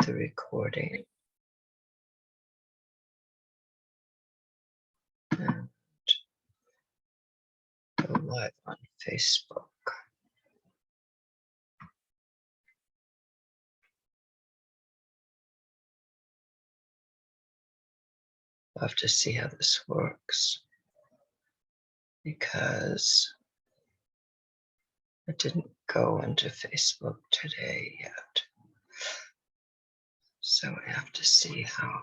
the recording. And go live on Facebook. I'll have to see how this works because I didn't go into Facebook today yet. So I have to see how.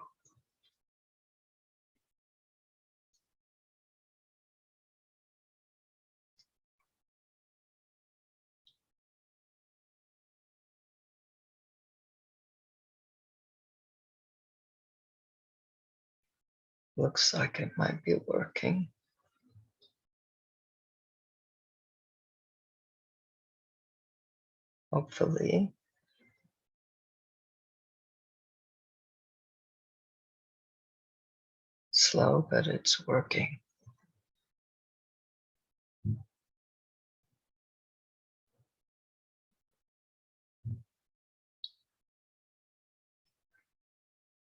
Looks like it might be working. Hopefully. Slow, but it's working.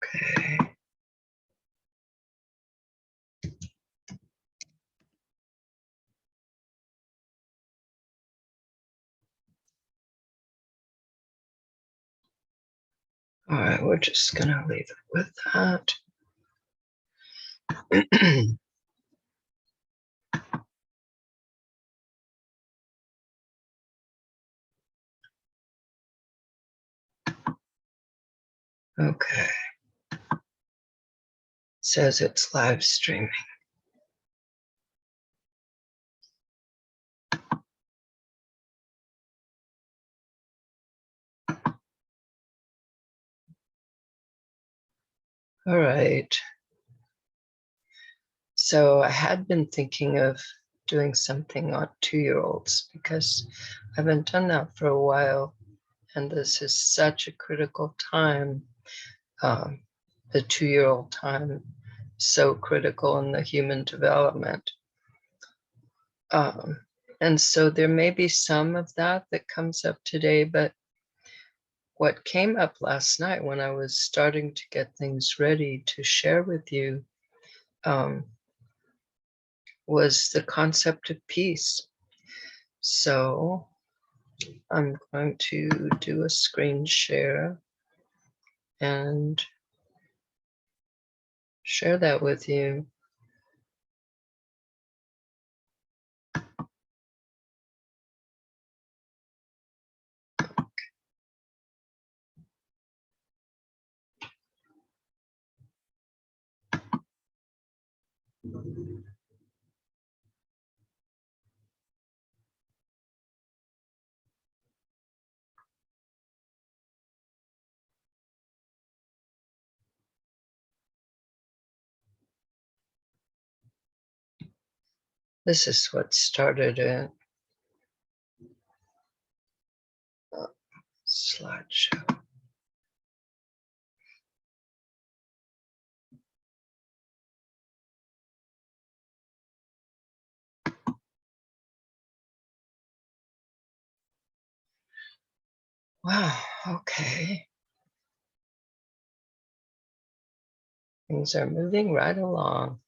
Okay. All right, we're just gonna leave it with that. Okay. Says it's live streaming. All right. So I had been thinking of doing something on 2-year-olds because I haven't done that for a while. And this is such a critical time. The 2-year-old time, so critical in the human development. And so there may be some of that that comes up today, but what came up last night when I was starting to get things ready to share with you was the concept of peace. So I'm going to do a screen share and share that with you. This is what started a slideshow. Wow, okay. Things are moving right along.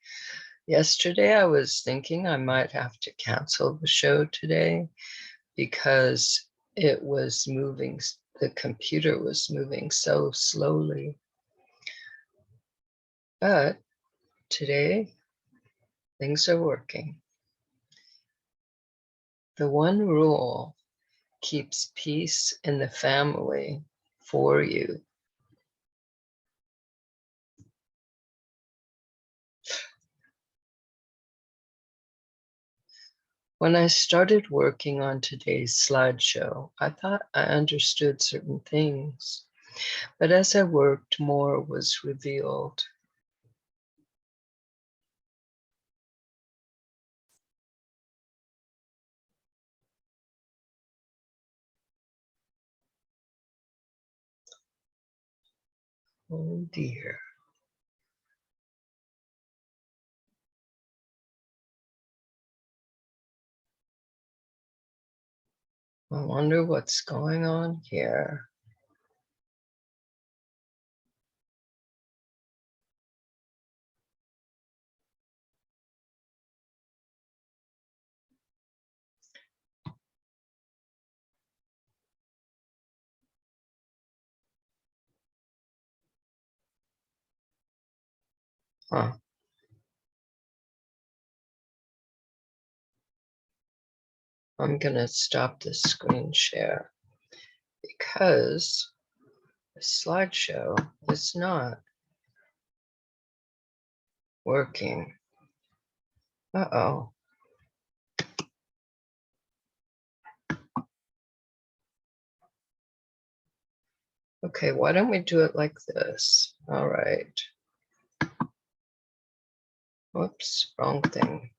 Yesterday, I was thinking I might have to cancel the show today because it was moving, the computer was moving so slowly. But today, things are working. The one rule keeps peace in the family for you. When I started working on today's slideshow, I thought I understood certain things, but as I worked, more was revealed. Oh dear. I wonder what's going on here. Huh. I'm going to stop the screen share because the slideshow is not working. Uh-oh. Okay, why don't we do it like this? All right. Whoops, wrong thing.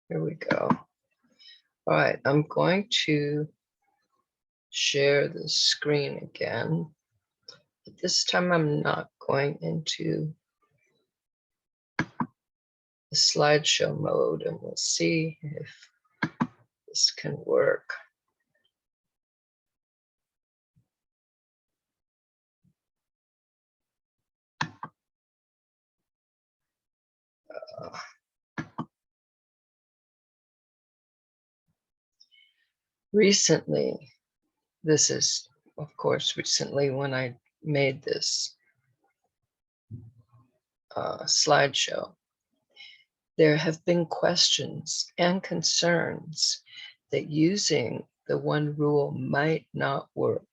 Here we go. All right, I'm going to share the screen again. But this time I'm not going into the slideshow mode, and we'll see if this can work. Recently, this is, of course, recently when I made this slideshow, there have been questions and concerns that using the one rule might not work.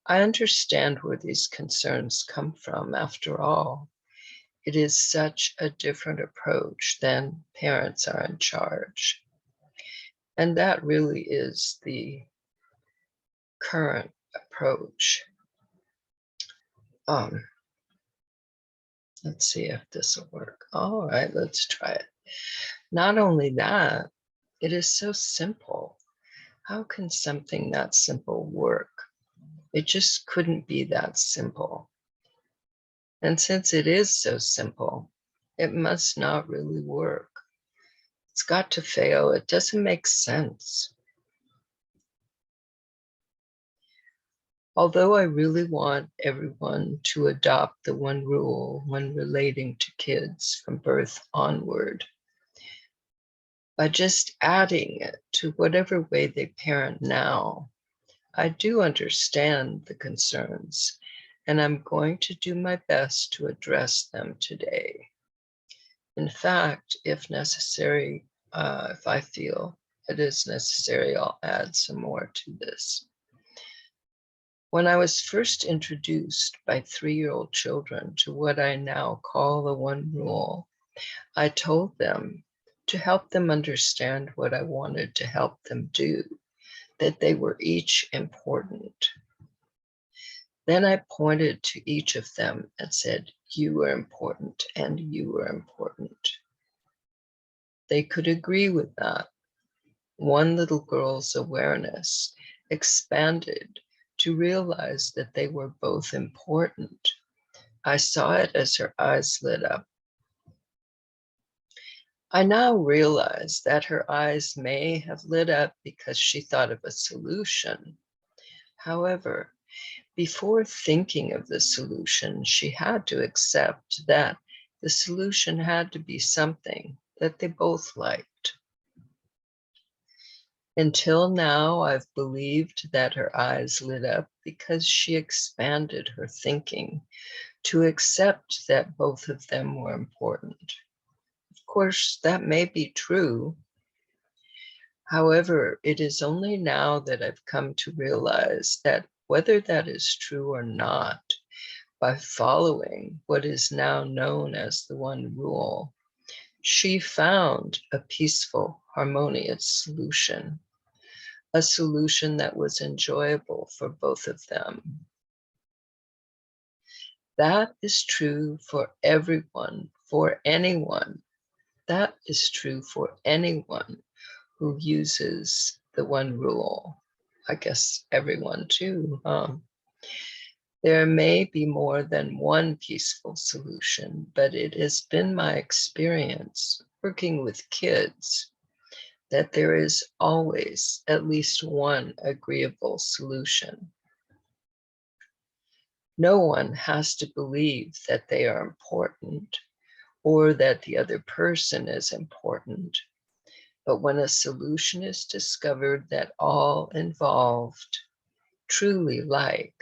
I understand where these concerns come from. After all, it is such a different approach than parents are in charge. And that really is the current approach. Let's see if this will work. All right, let's try it. Not only that, it is so simple. How can something that simple work? It just couldn't be that simple. And since it is so simple, it must not really work. It's got to fail. It doesn't make sense. Although I really want everyone to adopt the one rule when relating to kids from birth onward, by just adding it to whatever way they parent now, I do understand the concerns, and I'm going to do my best to address them today. In fact, if necessary, if I feel it is necessary, I'll add some more to this. When I was first introduced by 3-year-old children to what I now call the one rule, I told them to help them understand what I wanted to help them do, that they were each important. Then I pointed to each of them and said, "You were important and you were important." They could agree with that. One little girl's awareness expanded to realize that they were both important. I saw it as her eyes lit up. I now realize that her eyes may have lit up because she thought of a solution. However, before thinking of the solution, she had to accept that the solution had to be something that they both liked. Until now, I've believed that her eyes lit up because she expanded her thinking to accept that both of them were important. Of course, that may be true. However, it is only now that I've come to realize that whether that is true or not, by following what is now known as the one rule, she found a peaceful, harmonious solution, a solution that was enjoyable for both of them. That is true for everyone, for anyone. That is true for anyone who uses the one rule. I guess everyone too. There may be more than one peaceful solution, but it has been my experience working with kids that there is always at least one agreeable solution. No one has to believe that they are important or that the other person is important. But when a solution is discovered that all involved truly like,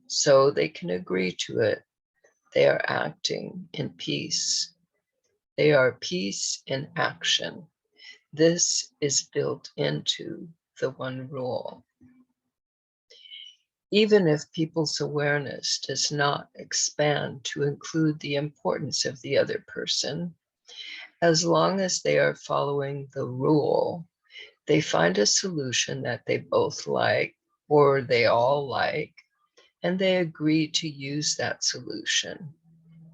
so they can agree to it, They are acting in peace. They are peace in action. This is built into the one rule. Even if people's awareness does not expand to include the importance of the other person, as long as they are following the rule, they find a solution that they both like or they all like, and they agree to use that solution.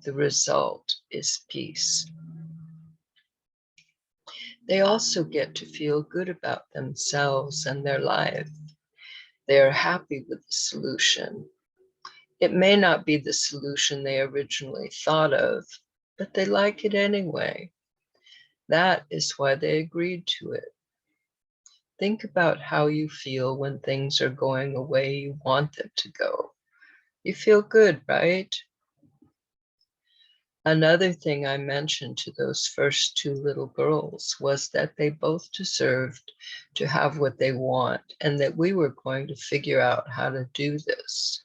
The result is peace. They also get to feel good about themselves and their life. They are happy with the solution. It may not be the solution they originally thought of, but they like it anyway. That is why they agreed to it. Think about how you feel when things are going the way you want them to go. You feel good, right? Another thing I mentioned to those first two little girls was that they both deserved to have what they want and that we were going to figure out how to do this.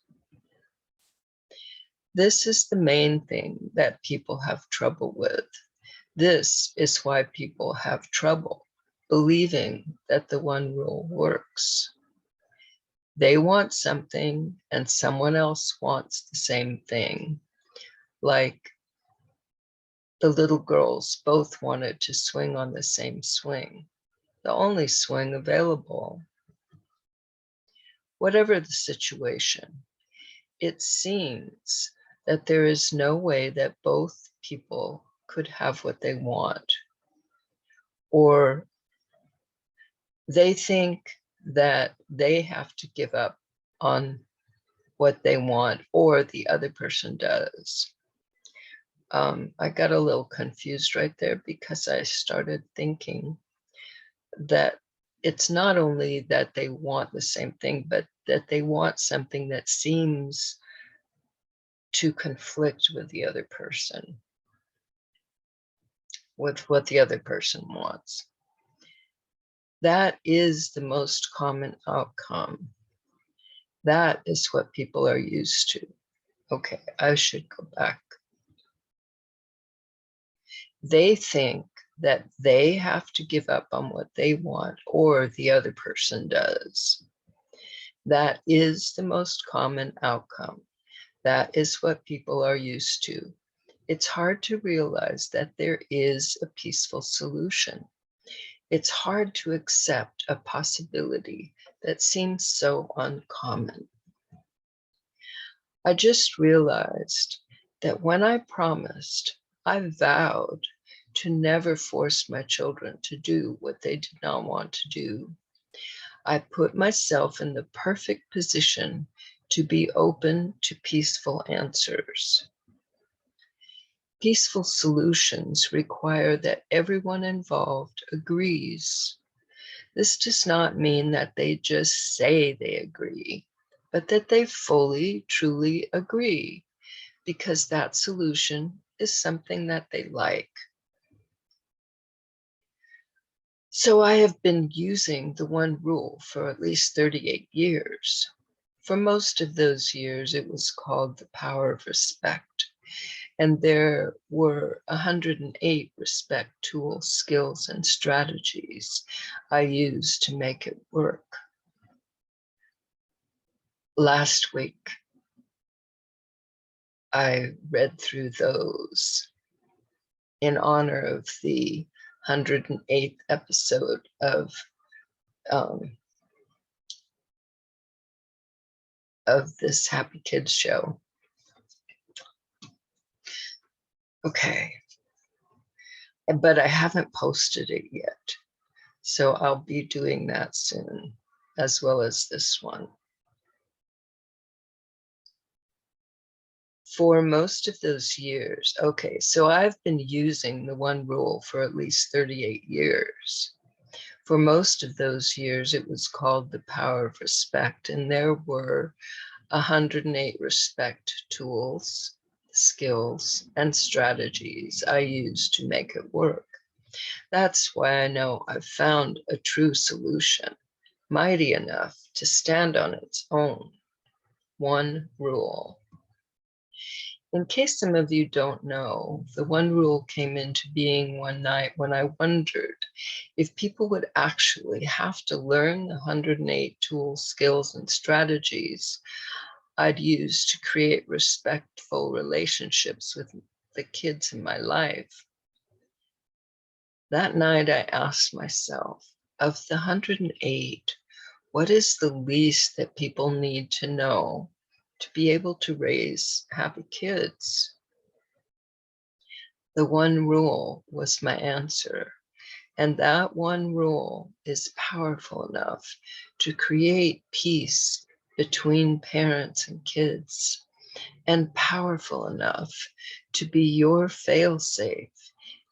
This is the main thing that people have trouble with. This is why people have trouble believing that the one rule works. They want something and someone else wants the same thing. Like the little girls both wanted to swing on the same swing, the only swing available. Whatever the situation, it seems that there is no way that both people could have what they want, or they think that they have to give up on what they want or the other person does. I got a little confused right there because I started thinking that it's not only that they want the same thing, but that they want something that seems to conflict with the other person, with what the other person wants. That is the most common outcome. That is what people are used to. Okay, I should go back. They think that they have to give up on what they want or the other person does. That is the most common outcome. That is what people are used to. It's hard to realize that there is a peaceful solution. It's hard to accept a possibility that seems so uncommon. I just realized that when I promised, I vowed to never force my children to do what they did not want to do. I put myself in the perfect position to be open to peaceful answers. Peaceful solutions require that everyone involved agrees. This does not mean that they just say they agree, but that they fully, truly agree, because that solution is something that they like. So I have been using the one rule for at least 38 years. For most of those years, it was called the power of respect. And there were 108 respect tools, skills, and strategies I used to make it work. Last week, I read through those in honor of the 108th episode of this Happy Kids show. Okay, but I haven't posted it yet, so I'll be doing that soon, as well as this one. For most of those years, okay, so I've been using the one rule for at least 38 years. For most of those years, it was called the power of respect, and there were 108 respect tools, skills, and strategies I used to make it work. That's why I know I've found a true solution, mighty enough to stand on its own. One rule. In case some of you don't know, the one rule came into being one night when I wondered if people would actually have to learn the 108 tools, skills, and strategies I'd use to create respectful relationships with the kids in my life. That night I asked myself, of the 108, what is the least that people need to know to be able to raise happy kids? The one rule was my answer. And that one rule is powerful enough to create peace between parents and kids, and powerful enough to be your fail-safe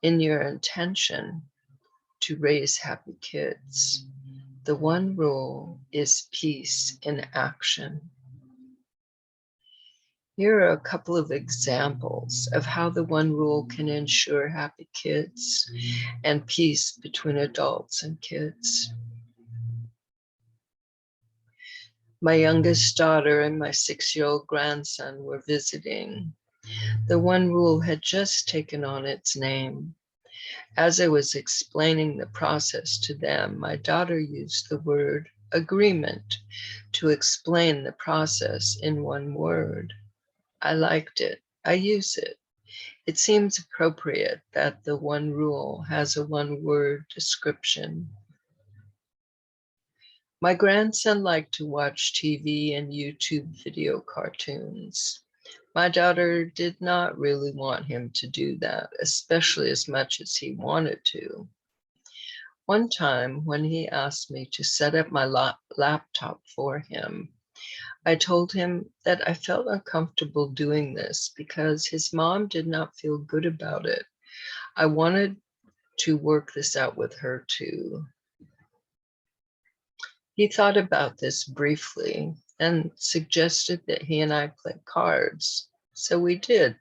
in your intention to raise happy kids. The one rule is peace in action. Here are a couple of examples of how the one rule can ensure happy kids and peace between adults and kids. My youngest daughter and my 6-year-old grandson were visiting. The one rule had just taken on its name. As I was explaining the process to them, my daughter used the word agreement to explain the process in one word. I liked it. I use it. It seems appropriate that the one rule has a one-word description. My grandson liked to watch TV and YouTube video cartoons. My daughter did not really want him to do that, especially as much as he wanted to. One time when he asked me to set up my laptop for him, I told him that I felt uncomfortable doing this because his mom did not feel good about it. I wanted to work this out with her too. He thought about this briefly and suggested that he and I play cards. So we did.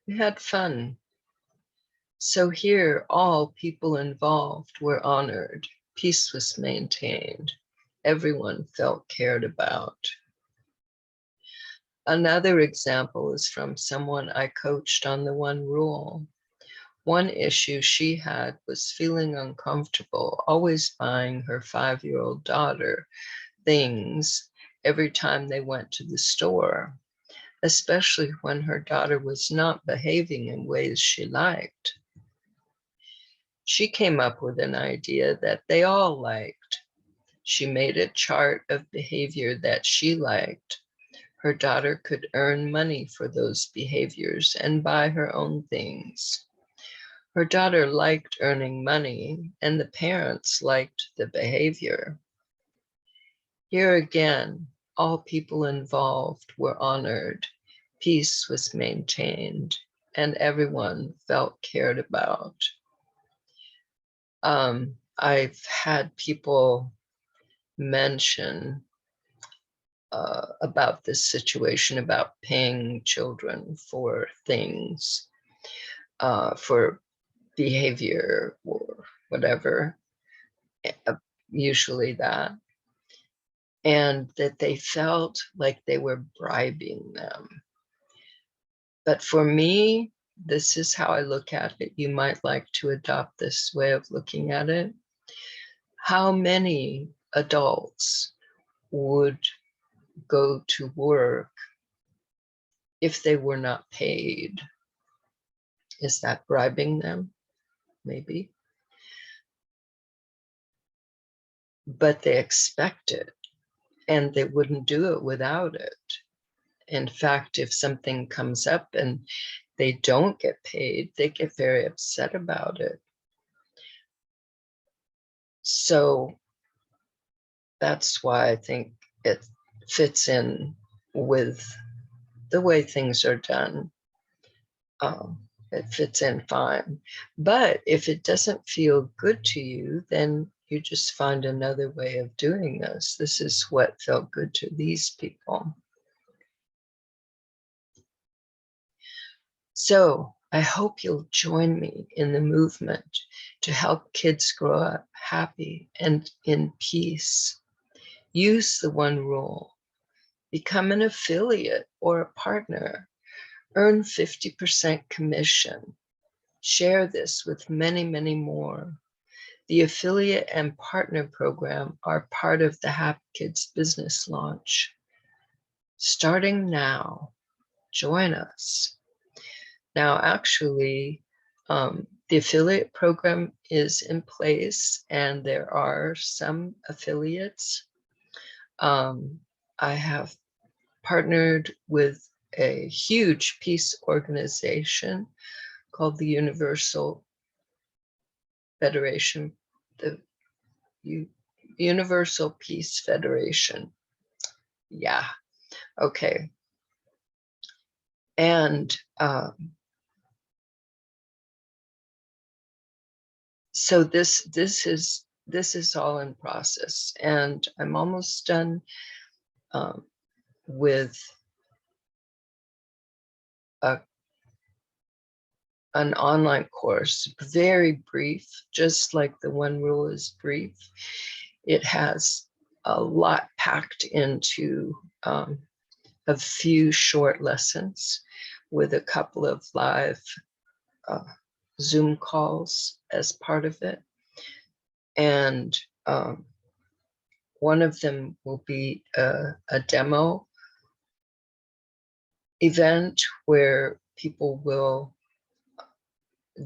We had fun. So here, all people involved were honored. Peace was maintained. Everyone felt cared about. Another example is from someone I coached on the one rule. One issue she had was feeling uncomfortable, always buying her 5-year-old daughter things every time they went to the store, especially when her daughter was not behaving in ways she liked. She came up with an idea that they all liked. She made a chart of behavior that she liked. Her daughter could earn money for those behaviors and buy her own things. Her daughter liked earning money, and the parents liked the behavior. Here again, all people involved were honored, peace was maintained, and everyone felt cared about. I've had people mention about this situation about paying children for things, for behavior or whatever, usually that, and that they felt like they were bribing them. But for me, this is how I look at it. You might like to adopt this way of looking at it. How many adults would go to work if they were not paid? Is that bribing them? Maybe. But they expect it, and they wouldn't do it without it. In fact, if something comes up and they don't get paid, they get very upset about it. So that's why I think it fits in with the way things are done. It fits in fine. But if it doesn't feel good to you, then you just find another way of doing this. This is what felt good to these people. So I hope you'll join me in the movement to help kids grow up happy and in peace. Use the one rule. Become an affiliate or a partner. Earn 50% commission. Share this with many, many more. The affiliate and partner program are part of the Happy Kids business launch. Starting now, join us. Now, actually, the affiliate program is in place and there are some affiliates. I have partnered with a huge peace organization called the Universal Federation, the Universal Peace Federation. Yeah, okay. And so this is all in process, and I'm almost done with an online course, very brief, just like the One Rule is brief. It has a lot packed into a few short lessons with a couple of live Zoom calls as part of it. And one of them will be a demo event where people will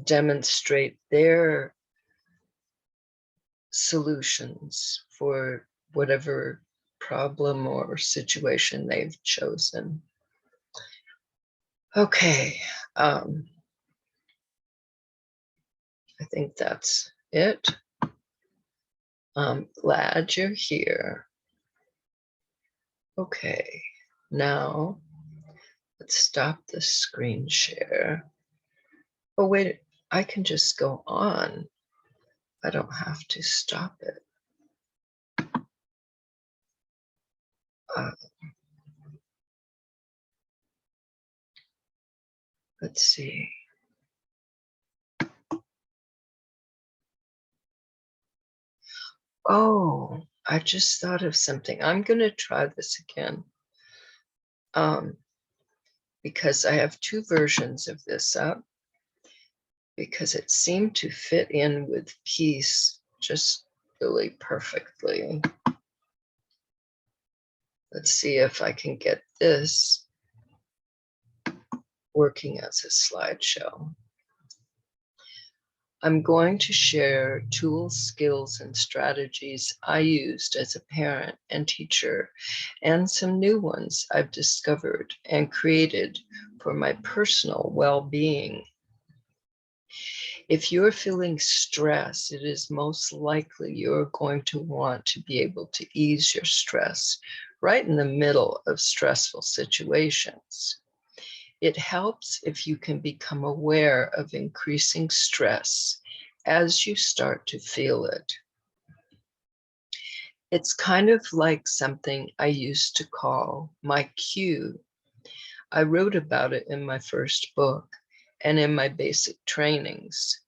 demonstrate their solutions for whatever problem or situation they've chosen. Okay, I think that's it. I'm glad you're here. Okay, now let's stop the screen share. Oh, wait, I can just go on. I don't have to stop it. Let's see. Oh, I just thought of something. I'm going to try this again. Because I have two versions of this up, because it seemed to fit in with peace just really perfectly. Let's see if I can get this working as a slideshow. I'm going to share tools, skills, and strategies I used as a parent and teacher, and some new ones I've discovered and created for my personal well-being. If you're feeling stress, it is most likely you're going to want to be able to ease your stress right in the middle of stressful situations. It helps if you can become aware of increasing stress as you start to feel it. It's kind of like something I used to call my cue. I wrote about it in my first book and in my basic trainings.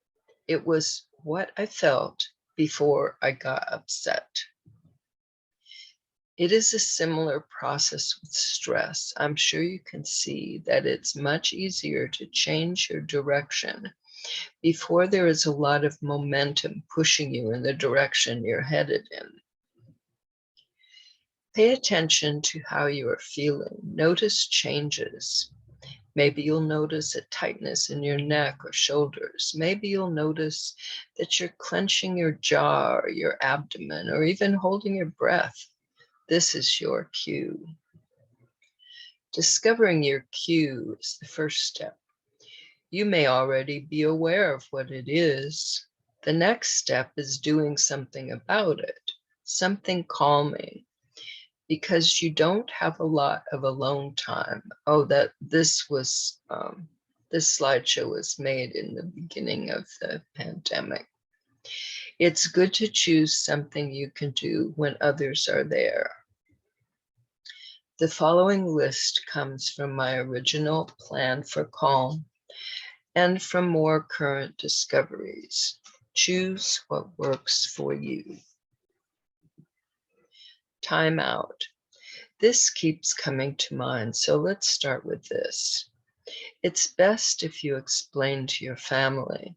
It was what I felt before I got upset. It is a similar process with stress. I'm sure you can see that it's much easier to change your direction before there is a lot of momentum pushing you in the direction you're headed in. Pay attention to how you are feeling. Notice changes. Maybe you'll notice a tightness in your neck or shoulders. Maybe you'll notice that you're clenching your jaw or your abdomen, or even holding your breath. This is your cue. Discovering your cue is the first step. You may already be aware of what it is. The next step is doing something about it, something calming, because you don't have a lot of alone time. Oh, this slideshow was made in the beginning of the pandemic. It's good to choose something you can do when others are there. The following list comes from my original Plan for Calm and from more current discoveries. Choose what works for you. Time out. This keeps coming to mind, so let's start with this. It's best if you explain to your family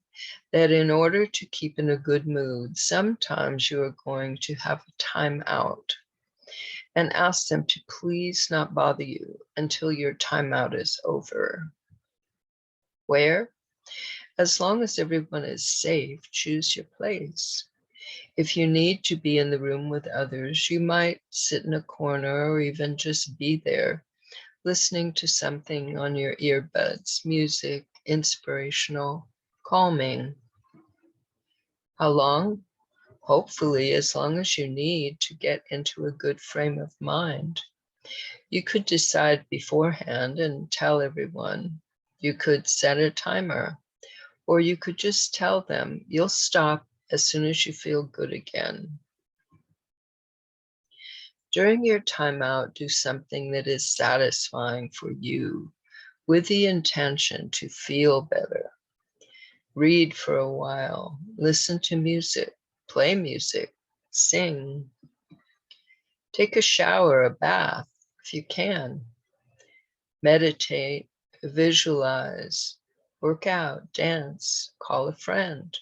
that in order to keep in a good mood, sometimes you are going to have a time out, and ask them to please not bother you until your timeout is over. Where? As long as everyone is safe, choose your place. If you need to be in the room with others, you might sit in a corner or even just be there, listening to something on your earbuds, music, inspirational, calming. How long? Hopefully, as long as you need to get into a good frame of mind. You could decide beforehand and tell everyone. You could set a timer, or you could just tell them you'll stop as soon as you feel good again. During your timeout, do something that is satisfying for you with the intention to feel better. Read for a while, listen to music, play music, sing. Take a shower, a bath, if you can. Meditate, visualize, work out, dance, call a friend,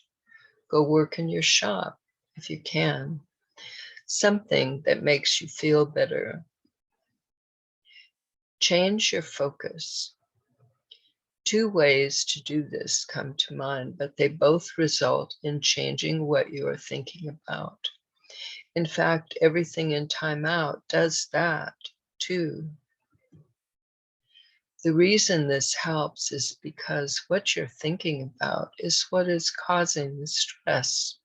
go work in your shop if you can. Something that makes you feel better. Change your focus. Two ways to do this come to mind, but they both result in changing what you are thinking about. In fact, everything in Time Out does that too. The reason this helps is because what you're thinking about is what is causing the stress.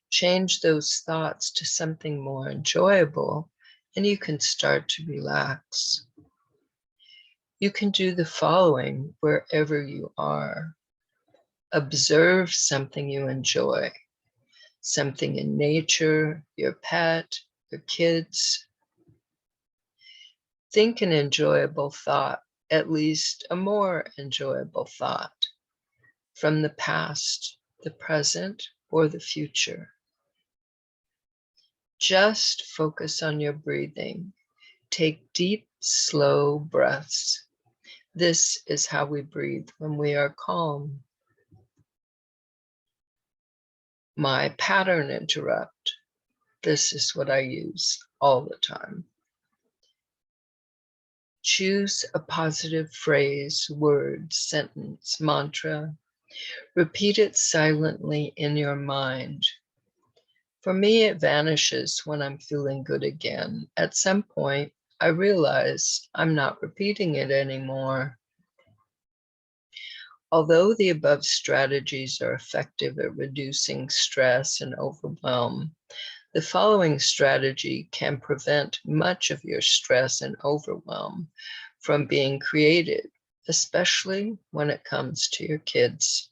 Change those thoughts to something more enjoyable, and you can start to relax. You can do the following wherever you are. Observe something you enjoy, something in nature, your pet, your kids. Think an enjoyable thought, at least a more enjoyable thought, from the past, the present, or the future. Just focus on your breathing. Take deep, slow breaths. This is how we breathe when we are calm. My pattern interrupt. This is what I use all the time. Choose a positive phrase, word, sentence, mantra. Repeat it silently in your mind. For me, it vanishes when I'm feeling good again. At some point, I realize I'm not repeating it anymore. Although the above strategies are effective at reducing stress and overwhelm, the following strategy can prevent much of your stress and overwhelm from being created, especially when it comes to your kids.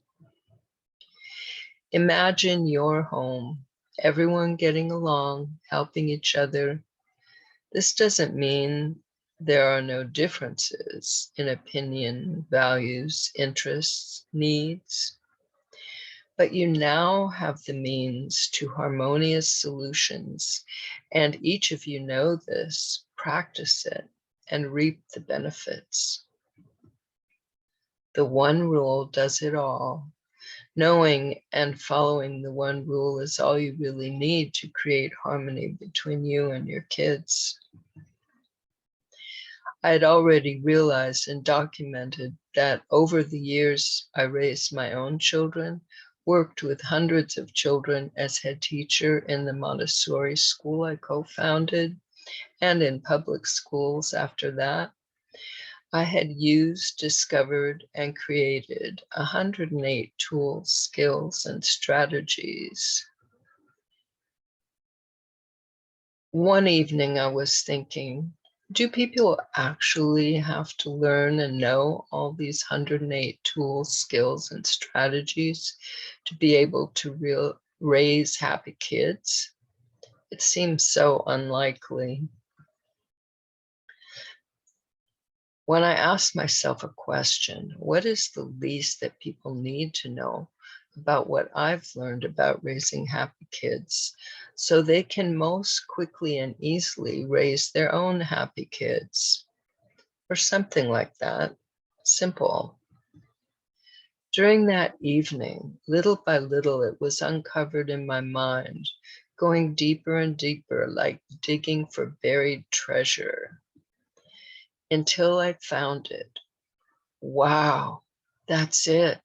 Imagine your home, everyone getting along, helping each other. This doesn't mean there are no differences in opinion, values, interests, needs. But you now have the means to harmonious solutions, and each of you know this, practice it, and reap the benefits. The one rule does it all. Knowing and following the one rule is all you really need to create harmony between you and your kids. I had already realized and documented that over the years I raised my own children, worked with hundreds of children as head teacher in the Montessori school I co-founded, and in public schools after that. I had used, discovered, and created 108 tools, skills, and strategies. One evening I was thinking, do people actually have to learn and know all these 108 tools, skills, and strategies to be able to raise happy kids? It seems so unlikely. When I ask myself a question, what is the least that people need to know about what I've learned about raising happy kids so they can most quickly and easily raise their own happy kids, or something like that? simple. During that evening, little by little, it was uncovered in my mind, going deeper and deeper, like digging for buried treasure, until I found it. Wow, that's it.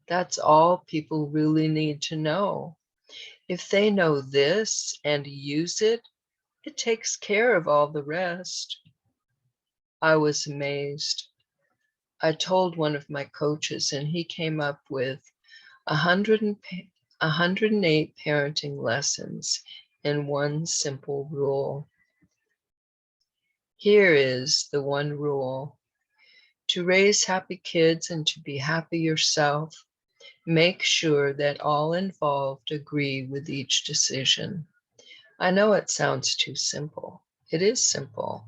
That's all people really need to know. If they know this and use it, it takes care of all the rest. I was amazed. I told one of my coaches, and he came up with 108 parenting lessons in one simple rule. Here is the one rule. To raise happy kids and to be happy yourself, make sure that all involved agree with each decision. I know it sounds too simple. It is simple.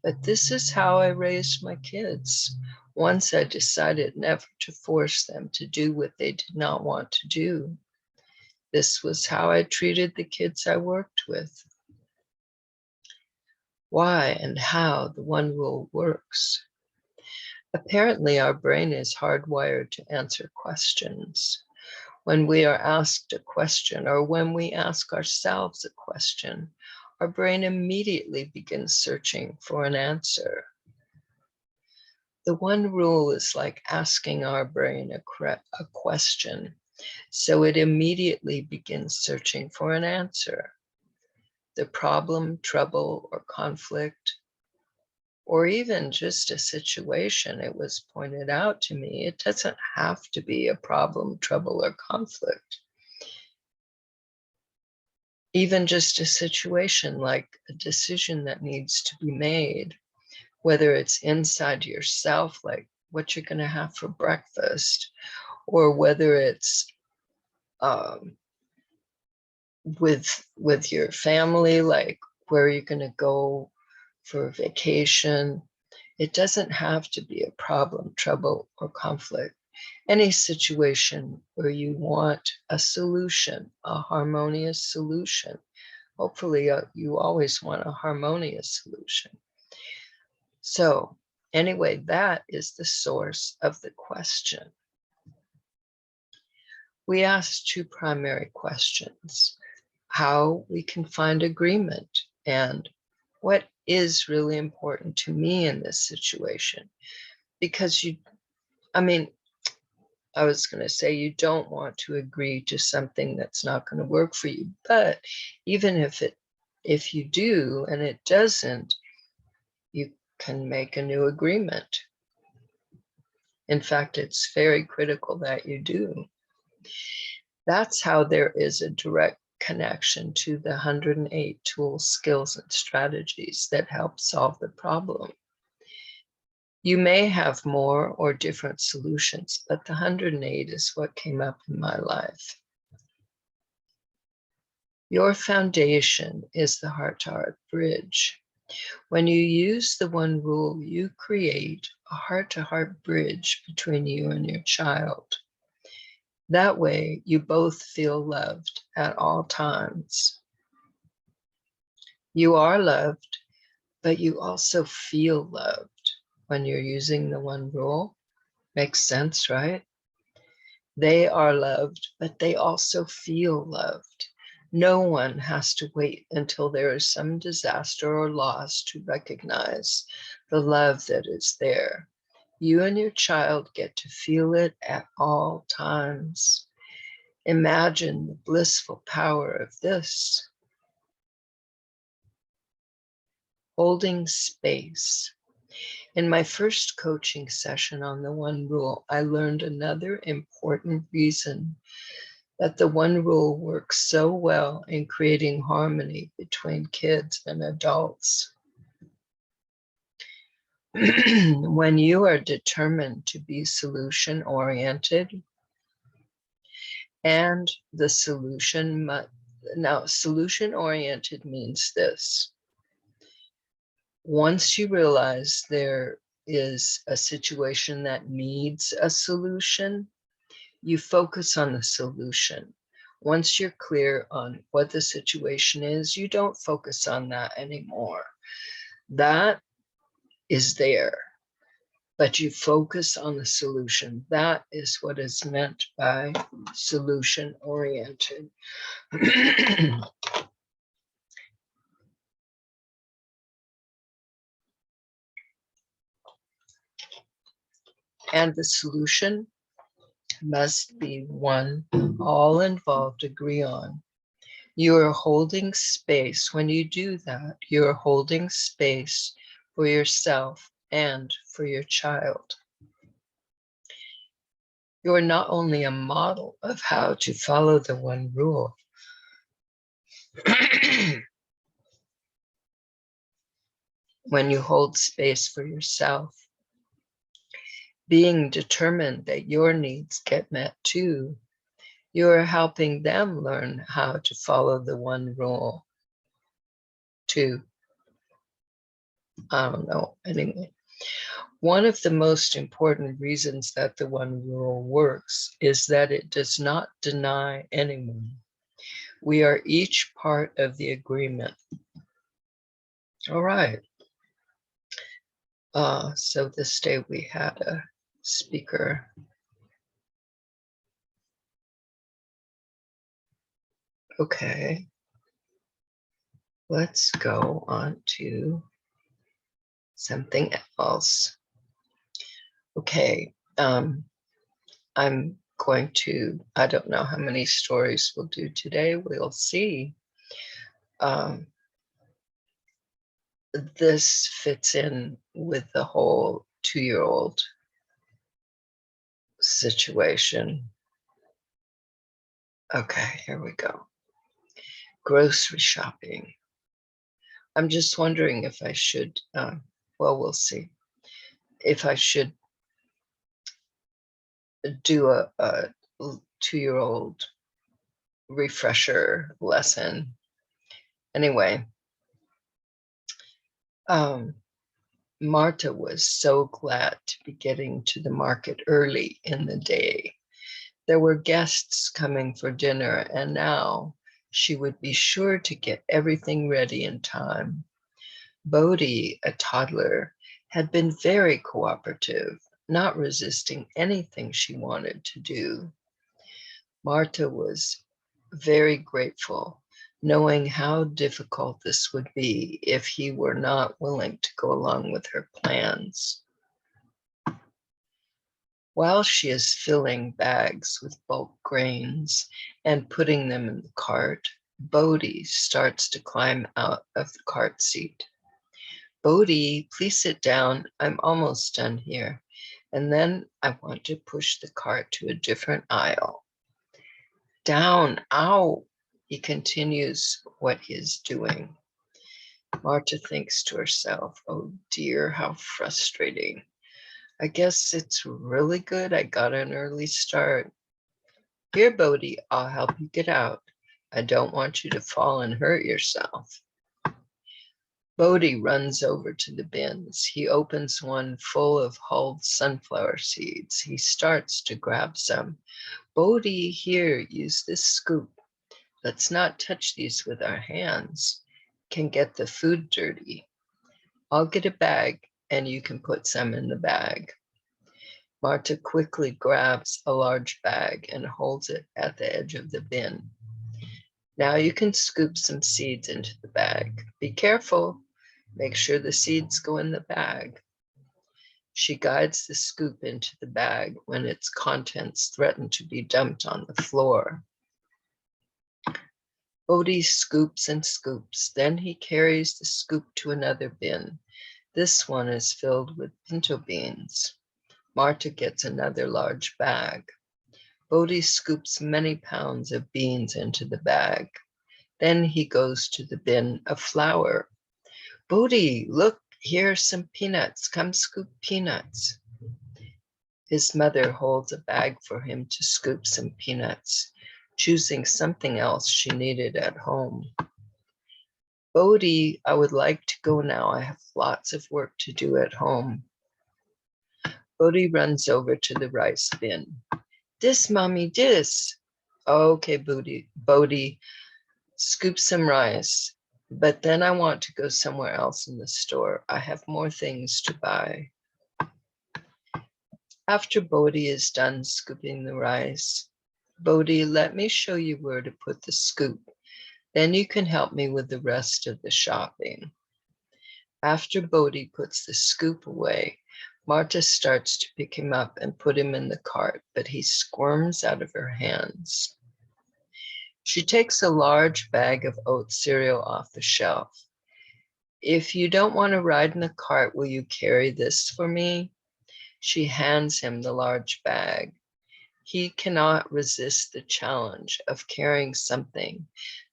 But this is how I raised my kids. Once I decided never to force them to do what they did not want to do. This was how I treated the kids I worked with. Why and how the one rule works. Apparently, our brain is hardwired to answer questions. When we are asked a question, or when we ask ourselves a question, our brain immediately begins searching for an answer. The one rule is like asking our brain a question, so it immediately begins searching for an answer. The problem, trouble, or conflict, or even just a situation, it was pointed out to me, it doesn't have to be a problem, trouble, or conflict. Even just a situation like a decision that needs to be made, whether it's inside yourself, like what you're going to have for breakfast, or whether it's with your family, like where you're going to go for a vacation. It doesn't have to be a problem, trouble, or conflict. Any situation where you want a solution, a harmonious solution. Hopefully, you always want a harmonious solution. So anyway, that is the source of the question. We asked two primary questions: how we can find agreement, and what is really important to me in this situation. Because I was going to say you don't want to agree to something that's not going to work for you, but even if you do and it doesn't, you can make a new agreement. In fact, it's very critical that you do. That's how there is a direct connection to the 108 tools, skills, and strategies that help solve the problem. You may have more or different solutions, but the 108 is what came up in my life. Your foundation is the heart-to-heart bridge. When you use the one rule, you create a heart-to-heart bridge between you and your child. That way, you both feel loved at all times. You are loved, but you also feel loved when you're using the one rule. Makes sense, right? They are loved, but they also feel loved. No one has to wait until there is some disaster or loss to recognize the love that is there. You and your child get to feel it at all times. Imagine the blissful power of this. Holding space. In my first coaching session on the one rule, I learned another important reason that the one rule works so well in creating harmony between kids and adults. When you are determined to be solution-oriented, and the solution-oriented means this. Once you realize there is a situation that needs a solution, you focus on the solution. Once you're clear on what the situation is, you don't focus on that anymore. That is there, but you focus on the solution. That is what is meant by solution-oriented. And the solution must be one all involved agree on. You are holding space. When you do that, you are holding space for yourself and for your child. You are not only a model of how to follow the one rule, when you hold space for yourself, being determined that your needs get met too, you're helping them learn how to follow the one rule too. I don't know. Anyway, one of the most important reasons that the one rule works is that it does not deny anyone. We are each part of the agreement. All right. So this day we had a speaker. Okay. Let's go on to something else. Okay. I'm going to, I don't know how many stories we'll do today. We'll see. This fits in with the whole 2-year-old situation. Okay, here we go. Grocery shopping. I'm just wondering if I should, well, we'll see. If I should do a 2-year-old refresher lesson. Anyway, Marta was so glad to be getting to the market early in the day. There were guests coming for dinner, and now she would be sure to get everything ready in time. Bodhi, a toddler, had been very cooperative, not resisting anything she wanted to do. Marta was very grateful, knowing how difficult this would be if he were not willing to go along with her plans. While she is filling bags with bulk grains and putting them in the cart, Bodhi starts to climb out of the cart seat. Bodhi, please sit down. I'm almost done here. And then I want to push the cart to a different aisle. Down, ow, he continues what he is doing. Marta thinks to herself, oh dear, how frustrating. I guess it's really good I got an early start. Here, Bodhi, I'll help you get out. I don't want you to fall and hurt yourself. Bodhi runs over to the bins. He opens one full of hulled sunflower seeds. He starts to grab some. Bodhi, here, use this scoop. Let's not touch these with our hands. Can get the food dirty. I'll get a bag and you can put some in the bag. Marta quickly grabs a large bag and holds it at the edge of the bin. Now you can scoop some seeds into the bag. Be careful. Make sure the seeds go in the bag. She guides the scoop into the bag when its contents threaten to be dumped on the floor. Bodhi scoops and scoops. Then he carries the scoop to another bin. This one is filled with pinto beans. Marta gets another large bag. Bodhi scoops many pounds of beans into the bag. Then he goes to the bin of flour. Bodhi, look, here are some peanuts. Come scoop peanuts. His mother holds a bag for him to scoop some peanuts, choosing something else she needed at home. Bodhi, I would like to go now. I have lots of work to do at home. Bodhi runs over to the rice bin. This, mommy, this. Okay, Bodhi, scoop some rice. But then I want to go somewhere else in the store. I have more things to buy. After Bodhi is done scooping the rice, Bodhi, let me show you where to put the scoop. Then you can help me with the rest of the shopping. After Bodhi puts the scoop away, Marta starts to pick him up and put him in the cart, but he squirms out of her hands. She takes a large bag of oat cereal off the shelf. If you don't want to ride in the cart, will you carry this for me? She hands him the large bag. He cannot resist the challenge of carrying something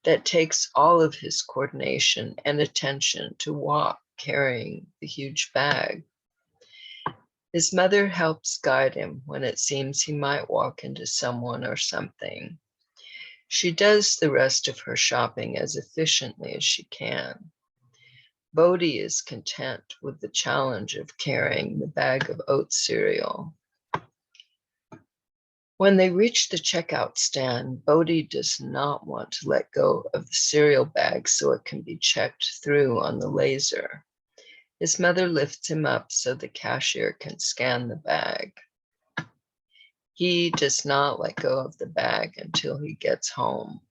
that takes all of his coordination and attention to walk carrying the huge bag. His mother helps guide him when it seems he might walk into someone or something. She does the rest of her shopping as efficiently as she can. Bodhi is content with the challenge of carrying the bag of oat cereal. When they reach the checkout stand, Bodhi does not want to let go of the cereal bag so it can be checked through on the laser. His mother lifts him up so the cashier can scan the bag. He does not let go of the bag until he gets home.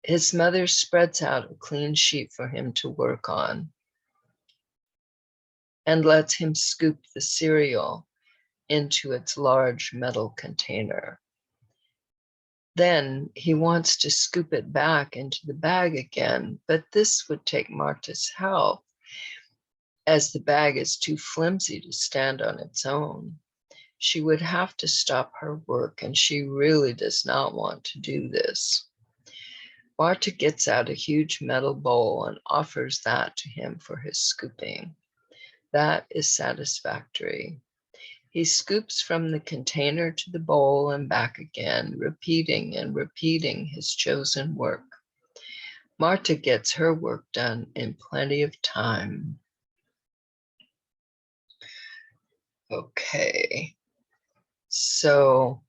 His mother spreads out a clean sheet for him to work on and lets him scoop the cereal into its large metal container. Then he wants to scoop it back into the bag again, but this would take Marta's help, as the bag is too flimsy to stand on its own. She would have to stop her work, and she really does not want to do this. Marta gets out a huge metal bowl and offers that to him for his scooping. That is satisfactory. He scoops from the container to the bowl and back again, repeating and repeating his chosen work. Marta gets her work done in plenty of time. Okay, so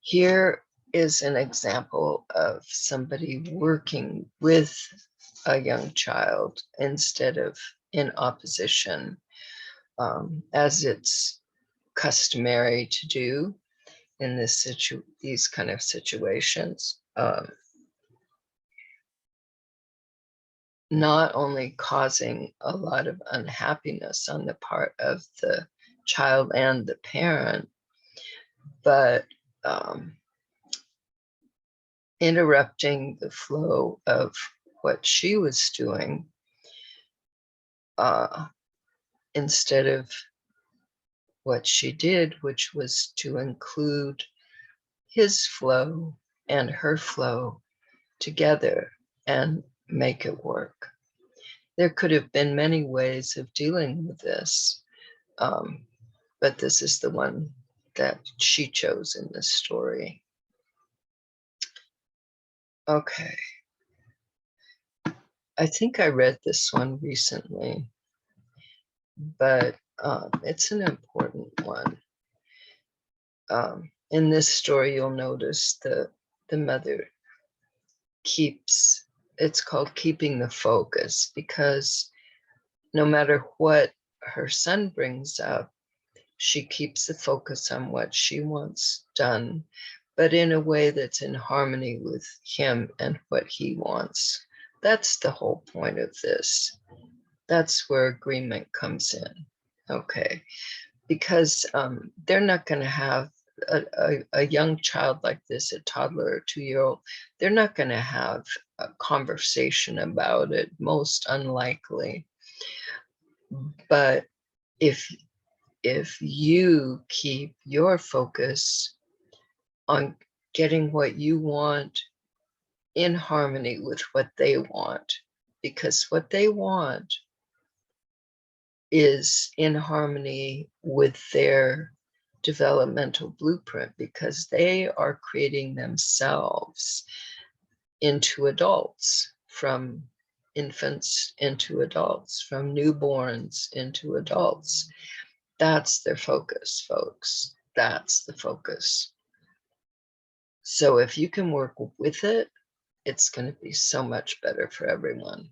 here is an example of somebody working with a young child instead of in opposition, as it's customary to do in these kind of situations. Not only causing a lot of unhappiness on the part of the child and the parent, but interrupting the flow of what she was doing, instead of what she did, which was to include his flow and her flow together and make it work. There could have been many ways of dealing with this, but this is the one that she chose in this story. Okay. I think I read this one recently, but it's an important one. In this story, you'll notice the mother keeps, it's called keeping the focus, because no matter what her son brings up, she keeps the focus on what she wants done, but in a way that's in harmony with him and what he wants. That's the whole point of this. That's where agreement comes in. Okay, because they're not going to have a young child like this, a toddler or 2-year-old, they're not going to have a conversation about it, most unlikely. But if you keep your focus on getting what you want in harmony with what they want, because what they want is in harmony with their developmental blueprint, because they are creating themselves into adults, from infants into adults, from newborns into adults. That's their focus, folks. That's the focus. So if you can work with it, it's going to be so much better for everyone.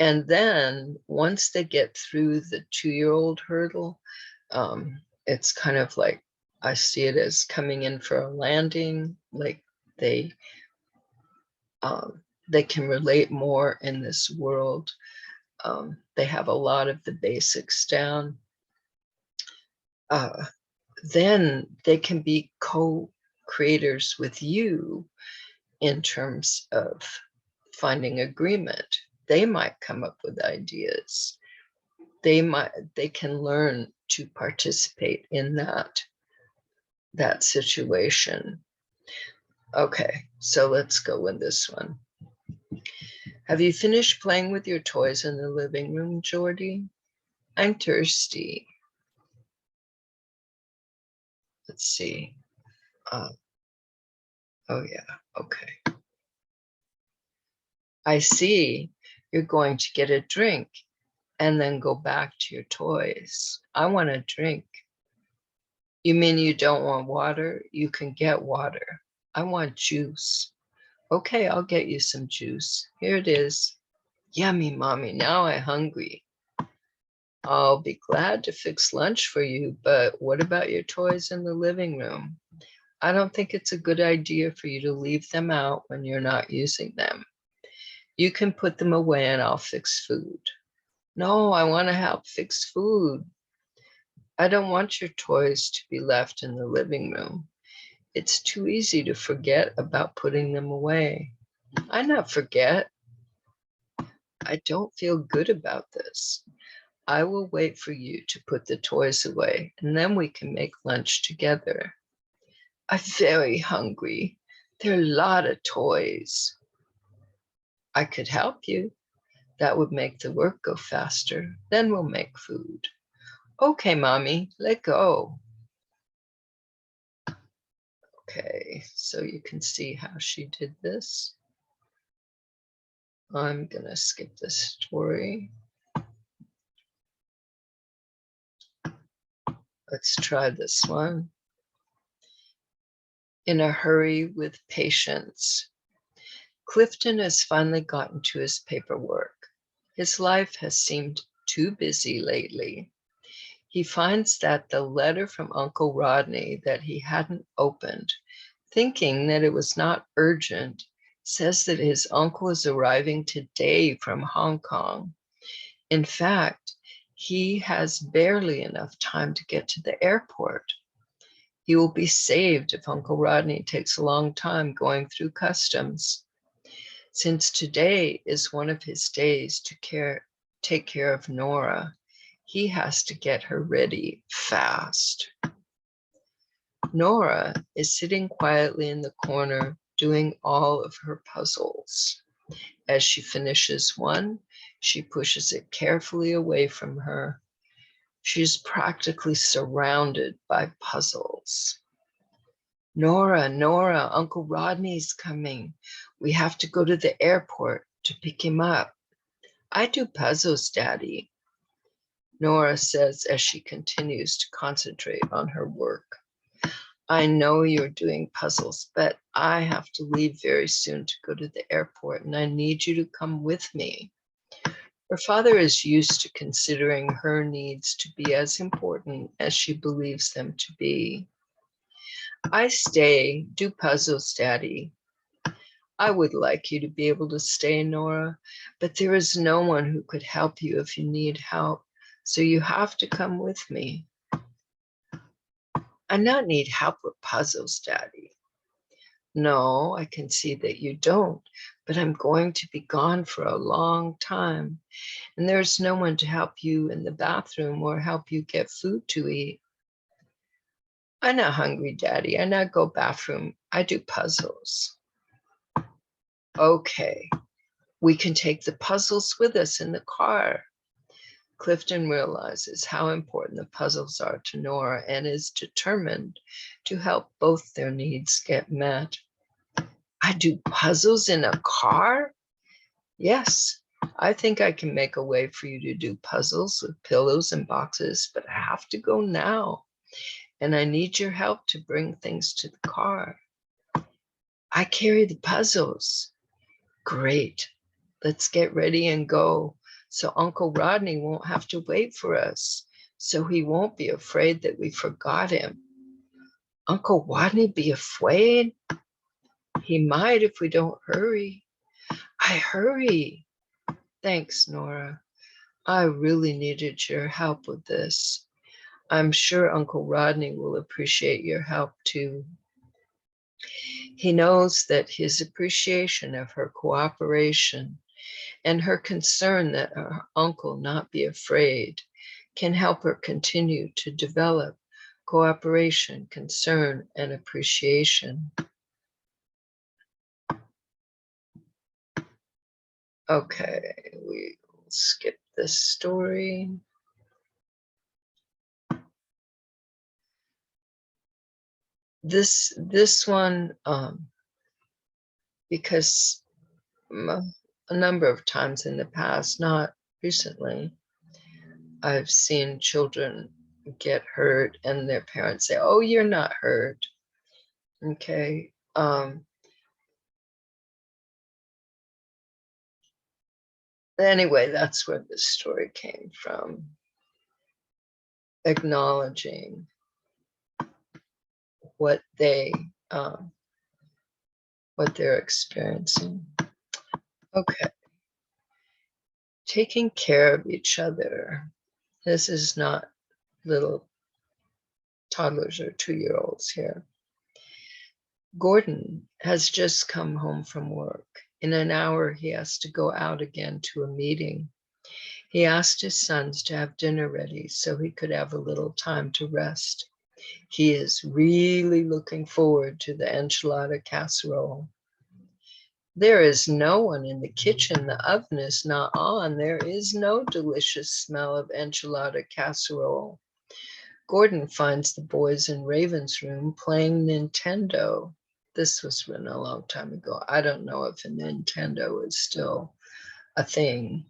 And then once they get through the 2-year-old hurdle, it's kind of like, I see it as coming in for a landing, like they can relate more in this world. They have a lot of the basics down. Then they can be co-creators with you in terms of finding agreement. They might come up with ideas. They can learn to participate in that situation. Okay, so let's go with this one. Have you finished playing with your toys in the living room, Jordy? I'm thirsty. Let's see. Oh yeah, okay. I see you're going to get a drink and then go back to your toys. I want a drink. You mean you don't want water? You can get water. I want juice. Okay, I'll get you some juice. Here it is. Yummy, Mommy, now I'm hungry. I'll be glad to fix lunch for you, but what about your toys in the living room? I don't think it's a good idea for you to leave them out when you're not using them. You can put them away and I'll fix food. No, I want to help fix food. I don't want your toys to be left in the living room. It's too easy to forget about putting them away. I not forget. I don't feel good about this. I will wait for you to put the toys away and then we can make lunch together. I'm very hungry. There are a lot of toys. I could help you. That would make the work go faster. Then we'll make food. Okay, Mommy, let go. Okay, so you can see how she did this. I'm gonna skip this story. Let's try this one. In a hurry with patience. Clifton has finally gotten to his paperwork. His life has seemed too busy lately. He finds that the letter from Uncle Rodney that he hadn't opened, thinking that it was not urgent, says that his uncle is arriving today from Hong Kong. In fact, he has barely enough time to get to the airport. He will be saved if Uncle Rodney takes a long time going through customs. Since today is one of his days to take care of Nora, he has to get her ready fast. Nora is sitting quietly in the corner doing all of her puzzles. As she finishes one, she pushes it carefully away from her. She's practically surrounded by puzzles. Nora, Nora, Uncle Rodney's coming. We have to go to the airport to pick him up. I do puzzles, Daddy, Nora says as she continues to concentrate on her work. I know you're doing puzzles, but I have to leave very soon to go to the airport and I need you to come with me. Her father is used to considering her needs to be as important as she believes them to be. I stay, do puzzles, Daddy. I would like you to be able to stay, Nora, but there is no one who could help you if you need help, so you have to come with me. I not need help with puzzles, Daddy. No, I can see that you don't, but I'm going to be gone for a long time, and there's no one to help you in the bathroom or help you get food to eat. I'm not hungry, Daddy. I not go bathroom. I do puzzles. Okay, we can take the puzzles with us in the car. Clifton realizes how important the puzzles are to Nora and is determined to help both their needs get met. I do puzzles in a car? Yes, I think I can make a way for you to do puzzles with pillows and boxes, but I have to go now. And I need your help to bring things to the car. I carry the puzzles. Great. Let's get ready and go. so Uncle Rodney won't have to wait for us, so he won't be afraid that we forgot him. Uncle Rodney be afraid? He might if we don't hurry. I hurry. Thanks, Nora. I really needed your help with this. I'm sure Uncle Rodney will appreciate your help too. He knows that his appreciation of her cooperation and her concern that her uncle not be afraid can help her continue to develop cooperation, concern, and appreciation. Okay, we will skip this story. This one, because a number of times in the past, not recently, I've seen children get hurt and their parents say, "Oh, you're not hurt." Okay. Anyway, that's where this story came from. Acknowledging what they're experiencing. Okay. Taking care of each other. This is not little toddlers or 2-year-olds here. Gordon has just come home from work. In an hour, he has to go out again to a meeting. He asked his sons to have dinner ready so he could have a little time to rest. He is really looking forward to the enchilada casserole. There is no one in the kitchen. The oven is not on. There is no delicious smell of enchilada casserole. Gordon finds the boys in Raven's room playing Nintendo. This was written a long time ago. I don't know if a Nintendo is still a thing.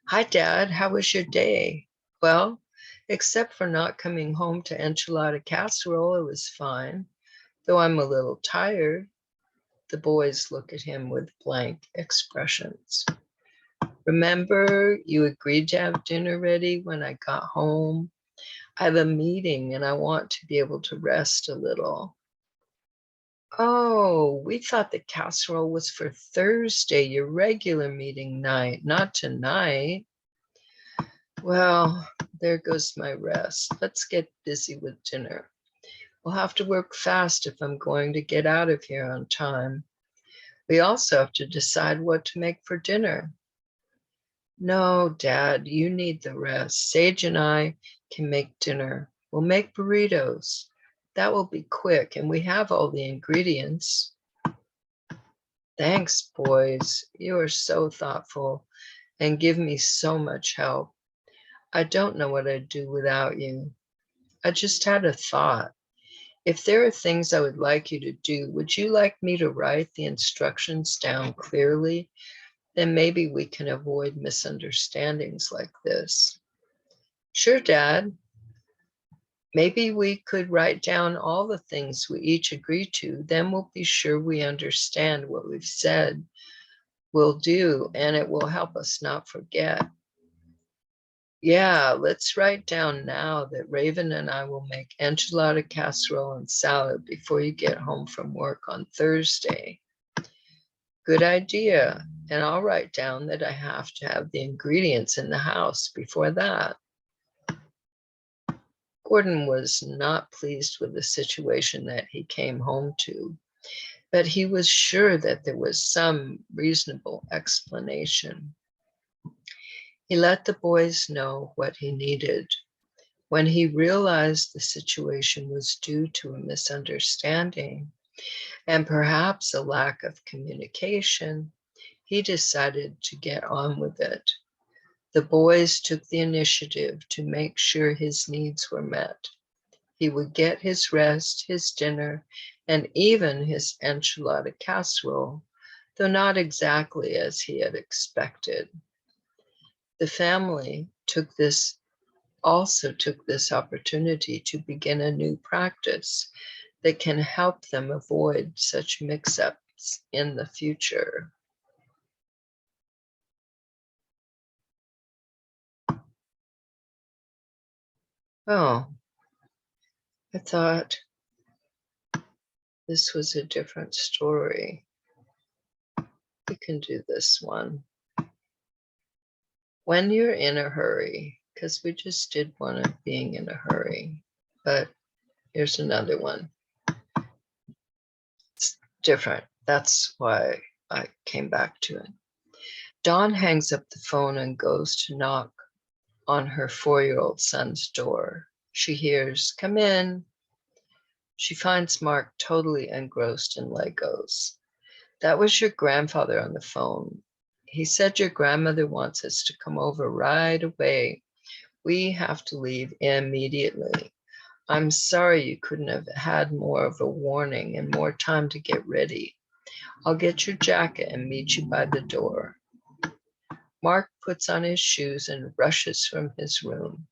Hi, Dad. How was your day? Well, except for not coming home to enchilada casserole, it was fine, though I'm a little tired. The boys look at him with blank expressions. Remember, you agreed to have dinner ready when I got home? I have a meeting and I want to be able to rest a little. Oh, we thought the casserole was for Thursday, your regular meeting night, not tonight. Well, there goes my rest. Let's get busy with dinner. We'll have to work fast if I'm going to get out of here on time. We also have to decide what to make for dinner. No, Dad, you need the rest. Sage and I can make dinner. We'll make burritos. That will be quick, and we have all the ingredients. Thanks, boys. You are so thoughtful and give me so much help. I don't know what I'd do without you. I just had a thought. If there are things I would like you to do, would you like me to write the instructions down clearly? Then maybe we can avoid misunderstandings like this. Sure, Dad. Maybe we could write down all the things we each agree to. Then we'll be sure we understand what we've said we'll do, and it will help us not forget. Yeah, let's write down now that Raven and I will make enchilada casserole and salad before you get home from work on Thursday. Good idea. And I'll write down that I have to have the ingredients in the house before that. Gordon was not pleased with the situation that he came home to, but he was sure that there was some reasonable explanation. He let the boys know what he needed. When he realized the situation was due to a misunderstanding and perhaps a lack of communication, he decided to get on with it. The boys took the initiative to make sure his needs were met. He would get his rest, his dinner, and even his enchilada casserole, though not exactly as he had expected. The family also took this opportunity to begin a new practice that can help them avoid such mix-ups in the future. Oh, I thought this was a different story. We can do this one. When you're in a hurry, because we just did one of being in a hurry, but here's another one. It's different. That's why I came back to it. Dawn hangs up the phone and goes to knock on her 4-year-old son's door. She hears, "Come in." She finds Mark totally engrossed in Legos. "That was your grandfather on the phone. He said your grandmother wants us to come over right away. We have to leave immediately. I'm sorry you couldn't have had more of a warning and more time to get ready. I'll get your jacket and meet you by the door." Mark puts on his shoes and rushes from his room.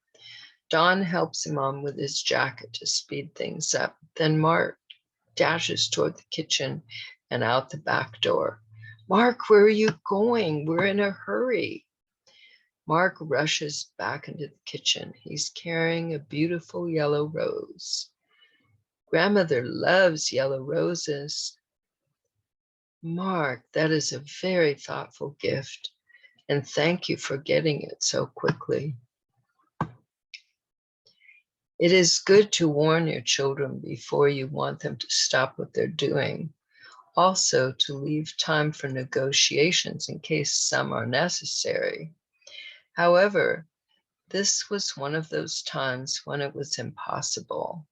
Dawn helps him on with his jacket to speed things up. Then Mark dashes toward the kitchen and out the back door. "Mark, where are you going? We're in a hurry." Mark rushes back into the kitchen. He's carrying a beautiful yellow rose. "Grandmother loves yellow roses." "Mark, that is a very thoughtful gift, and thank you for getting it so quickly." It is good to warn your children before you want them to stop what they're doing. Also, to leave time for negotiations in case some are necessary. However, this was one of those times when it was impossible.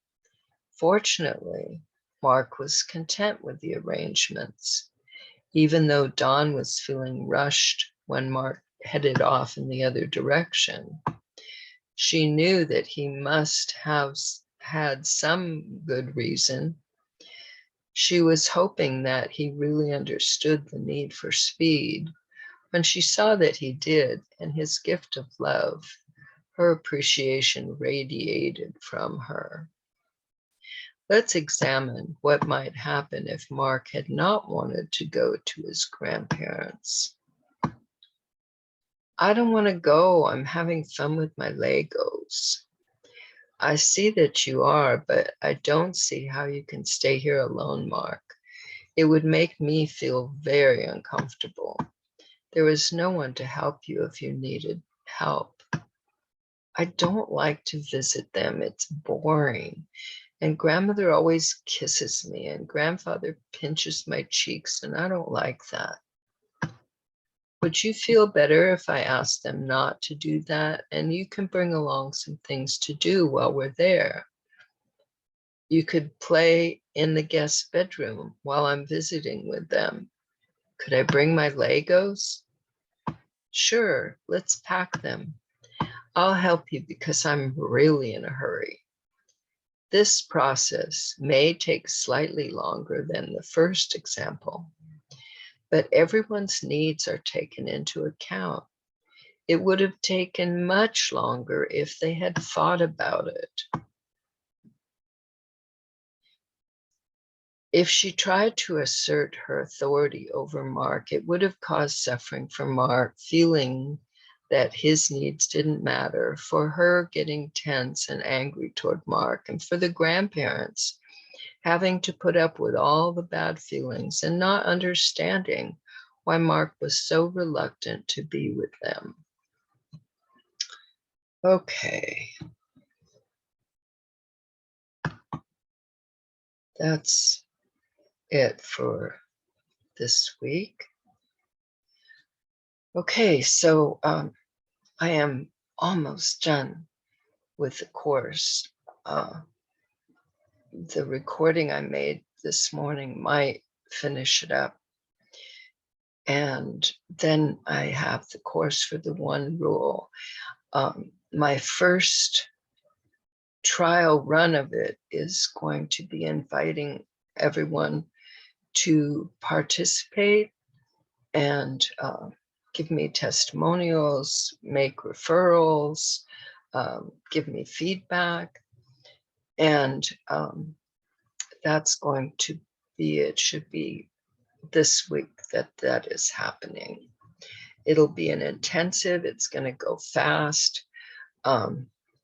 Fortunately, Mark was content with the arrangements, even though Dawn was feeling rushed when Mark headed off in the other direction. She knew that he must have had some good reason. She was hoping that he really understood the need for speed. When she saw that he did, and his gift of love, her appreciation radiated from her. Let's examine what might happen if Mark had not wanted to go to his grandparents. "I don't want to go. I'm having fun with my Legos." "I see that you are, but I don't see how you can stay here alone, Mark. It would make me feel very uncomfortable. There is no one to help you if you needed help." "I don't like to visit them. It's boring. And grandmother always kisses me, and grandfather pinches my cheeks, and I don't like that. Would you feel better if I asked them not to do that? And you can bring along some things to do while we're there. You could play in the guest bedroom while I'm visiting with them. Could I bring my Legos?" "Sure, let's pack them. I'll help you because I'm really in a hurry." This process may take slightly longer than the first example, but everyone's needs are taken into account. It would have taken much longer if they had thought about it. If she tried to assert her authority over Mark, it would have caused suffering for Mark, feeling that his needs didn't matter, for her getting tense and angry toward Mark, and for the grandparents having to put up with all the bad feelings and not understanding why Mark was so reluctant to be with them. Okay, that's it for this week. Okay, so I am almost done with the course. The recording I made this morning might finish it up. And then I have the course for the one rule. My first trial run of it is going to be inviting everyone to participate and give me testimonials, make referrals, give me feedback. And that's going to be, it should be this week that is happening. It'll be an intensive, it's going to go fast.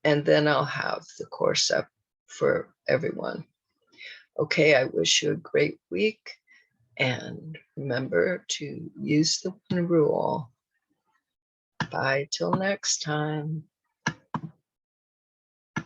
and then I'll have the course up for everyone. Okay, I wish you a great week, and remember to use the one rule. Bye till next time.